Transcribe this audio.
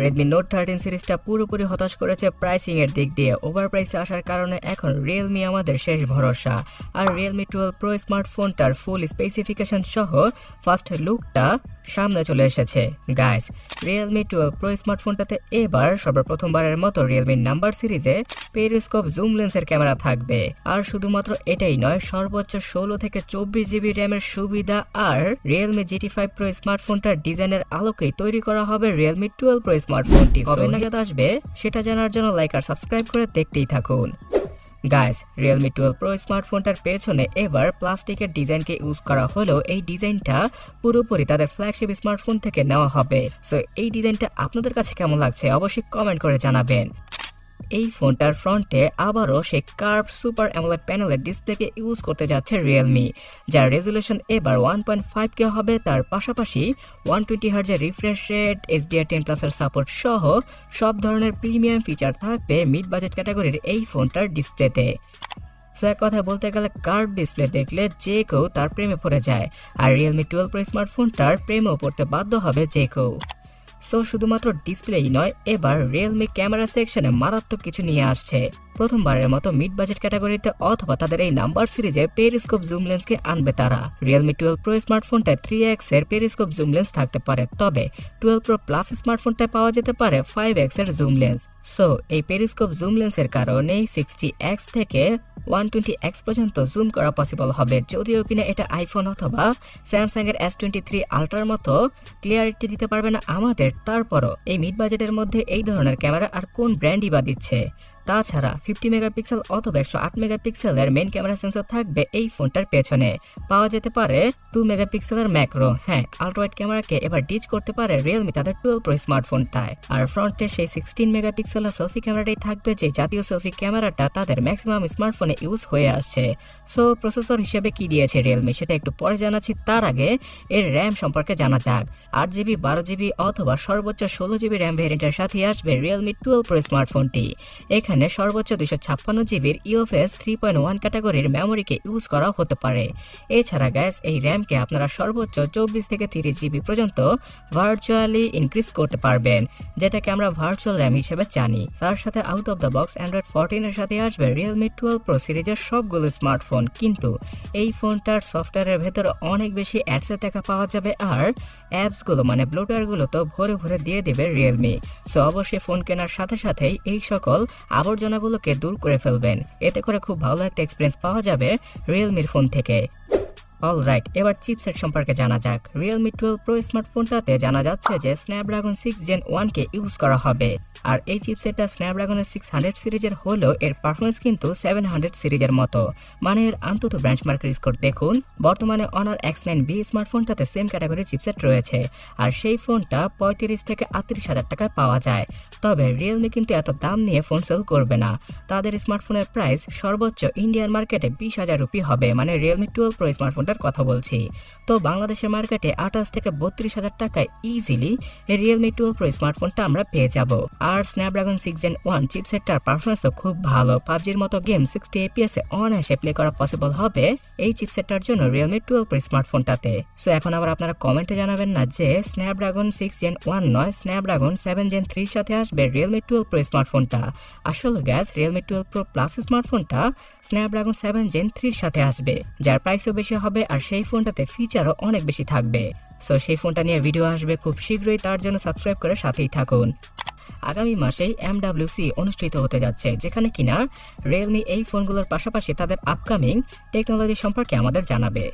Redmi Note 13 সিরিজটা পুরোপুরি হতাশ করেছে প্রাইসিং এর দিক দিয়ে। ওভার প্রাইসে আসার কারণে এখন Realme আমাদের শেষ ভরসা। আর Realme 12 Pro স্মার্টফোনটার ফুল স্পেসিফিকেশন সহ ফার্স্ট লুকটা সামনে চলে এসেছে। গাইস, Realme 12 Pro স্মার্টফোনটাতে এবার সর্বপ্রথমবারের মতো Realme নাম্বার সিরিজে পেরিস্কোপ জুম লেন্সের ক্যামেরা থাকবে। আর শুধুমাত্র এটাই নয়, সর্বোচ্চ 16 থেকে 24 জিবি র্যামের সুবিধা। আর Realme GT5 Pro স্মার্টফোনটার ডিজাইনের আলোকেই তৈরি করা হবে Realme 12 Pro স্মার্টফোনটি। কবে নাগাদ আসবে সেটা জানার জন্য লাইক আর সাবস্ক্রাইব করে দেখতেই থাকুন। গাইস, Realme 12 Pro স্মার্টফোনটার পেছনে এবার প্লাস্টিকের ডিজাইনকে ইউজ করা হলেও এই ডিজাইনটা পুরোপুরি তাদের ফ্ল্যাগশিপ স্মার্টফোন থেকে নেওয়া হবে। সো এই ডিজাইনটা আপনাদের কাছে কেমন লাগছে অবশ্যই কমেন্ট করে জানাবেন। এই ফোনটার ফ্রন্টে আবারও সেই কার্ভ সুপার অ্যামোলেড প্যানেলের ডিসপ্লেকে ইউজ করতে যাচ্ছে Realme, যার রেজলিউশন এবার 1.5K হবে। তার পাশাপাশি 120 হার্জের রিফ্রেশ রেট, HDR10+ এর সাপোর্ট সহ সব ধরনের প্রিমিয়াম ফিচার থাকবে মিড বাজেট ক্যাটাগরির এই ফোনটার ডিসপ্লেতে। সো এক কথায় বলতে গেলে কার্ভ ডিসপ্লে দেখলে যে কেউ তার প্রেমে পড়ে যায়, আর Realme 12 Pro স্মার্টফোনটার প্রেমেও পড়তে বাধ্য হবে যে কেউ। সো শুধুমাত্র ডিসপ্লেই নয়, এবার Realme ক্যামেরা সেকশনে মারাত্মক কিছু নিয়ে আসছে। প্রথমবারের মতো মিড বাজেট ক্যাটাগরিতে অথবা তাদের এই নাম্বার সিরিজে পেরিস্কোপ জুম লেন্সকে আনবে তারা। Realme 12 Pro স্মার্টফোনটায় 3x এর পেরিস্কোপ জুম লেন্স থাকতে পারে, তবে 12 Pro Plus স্মার্টফোনটায় পাওয়া যেতে পারে 5x এর জুম লেন্স। সো এই পেরিস্কোপ জুম লেন্সের কারণে 60x থেকে 120x পর্যন্ত জুম করা পসিবল হবে। যদিও কিনা এটা আইফোন অথবা স্যামসাং এর S23 আলট্রার মতো ক্লিয়ারিটি দিতে পারবে না আমাদের, তারপরও এই মিড বাজেটের মধ্যে এই ধরনের ক্যামেরা আর কোন ব্র্যান্ডই বা দিচ্ছে। তাছাড়া 50 মেগাপিক্সেল অথবা 108 মেগাপিক্সেলের মেইন ক্যামেরা সেন্সর থাকবে এই ফোনটার পেছনে। পাওয়া যেতে পারে 2 মেগাপিক্সেলের ম্যাক্রো। হ্যাঁ, আল্ট্রাওয়াইড ক্যামেরাকে এবার ডিচ করতে পারে Realme তাদের 12 Pro স্মার্টফোনটায়। আর ফ্রন্টে সেই 16 মেগাপিক্সেলের সেলফি ক্যামেরাটাই থাকবে, যে জাতীয় সেলফি ক্যামেরাটা তাদের ম্যাক্সিমাম স্মার্টফোনে ইউজ হয়ে আসছে। সো প্রসেসর হিসেবে কি দিয়েছে Realme সেটা একটু পরে জানাচ্ছি, তার আগে এর র্যাম সম্পর্কে জানা যাক। 8GB, 12GB অথবা সর্বোচ্চ 16GB র্যাম ভ্যারিয়েন্টের সাথে আসবে Realme 12 Pro স্মার্টফোনটি। এখানে সর্বোচ্চ 256GB'র UFS 3.1 ক্যাটাগরির মেমোরিকে ইউজ করা হতে পারে। এছাড়া গ্যাস, এই র্যামকে আপনারা সর্বোচ্চ 24 থেকে 30GB পর্যন্ত ভার্চুয়ালি ইনক্রিজ করতে পারবেন, যেটাকে আমরা ভার্চুয়াল র্যাম হিসেবে জানি। তার সাথে out of the box Android 14 এর সাথে আসবে Realme 12 Pro সিরিজের সবগুলো স্মার্টফোন। কিন্তু এই ফোনটার সফটওয়্যারের ভেতরে অনেক বেশি অ্যাডসের দেখা পাওয়া যাবে, আর অ্যাপসগুলো মানে ব্লোটওয়্যারগুলো তো ভরে ভরে দিয়ে দেবে Realme। সো অবশ্যই ফোন কেনার সাথে সাথেই এই সকল আবর্জনাগুলোকে দূর করে ফেলবেন, এতে করে খুব ভালো একটা এক্সপিরিয়েন্স পাওয়া যাবে Realmeর ফোন থেকে। অলরাইট, এবার চিপসেট সম্পর্কে জানা যাক। Realme 12 Pro স্মার্টফোনটাতে জানা যাচ্ছে যে Snapdragon 6 Gen 1 কে ইউজ করা হবে। আর এই চিপসেটটা Snapdragon 600 সিরিজের হলেও এর পারফরমেন্স কিন্তু 700 সিরিজের মতো। মানে এর অন্তত বেঞ্চমার্ক স্কোর দেখুন। বর্তমানে Honor X9B স্মার্টফোনটাতে সেম ক্যাটাগরির চিপসেট রয়েছে, আর সেই ফোনটা 35 থেকে 38 হাজার টাকায় পাওয়া যায়। তবে Realme কিন্তু এত দাম নিয়ে ফোন সেল করবে না। তাদের স্মার্টফোনের প্রাইস সর্বোচ্চ ইন্ডিয়ান মার্কেটে 20,000 রুপি হবে, মানে Realme 12 Pro স্মার্টফোনটার কথা বলছি। তো বাংলাদেশের মার্কেটে 28 থেকে 32,000 টাকায় ইজিলি এই Realme 12 Pro স্মার্টফোনটা আমরা পেয়ে যাব। আর Snapdragon 6 Gen 1 চিপসেটটার পারফরমেন্সও খুব ভালো। পাবজির মতো গেম 60 FPS এ অনায়াসে প্লে করা পসিবল হবে এই চিপসেটটার জন্য Realme 12 Pro স্মার্টফোনটাতে। সো এখন আবার আপনারা কমেন্টে জানাবেন না যে Snapdragon 6 Gen 1 নয়, Snapdragon 7 Gen 3 সাথে আসবে Realme 12 Pro স্মার্টফোনটা। আসলে গ্যাস, Realme 12 Pro Plus স্মার্টফোনটা Snapdragon 7 Gen 3 সাথে আসবে, যার প্রাইসও বেশি হবে, আর সেই ফোনটাতে ফিচারও অনেক বেশি থাকবে। সো সেই ফোনটা নিয়ে ভিডিও আসবে খুব শীঘ্রই, তার জন্য সাবস্ক্রাইব করে সাথেই থাকুন। আগামী মাসেই MWC অনুষ্ঠিত হতে যাচ্ছে, যেখানে কিনা Realme এই ফোনগুলোর পাশাপাশি তাদের আপকামিং টেকনোলজি সম্পর্কে আমাদের জানাবে।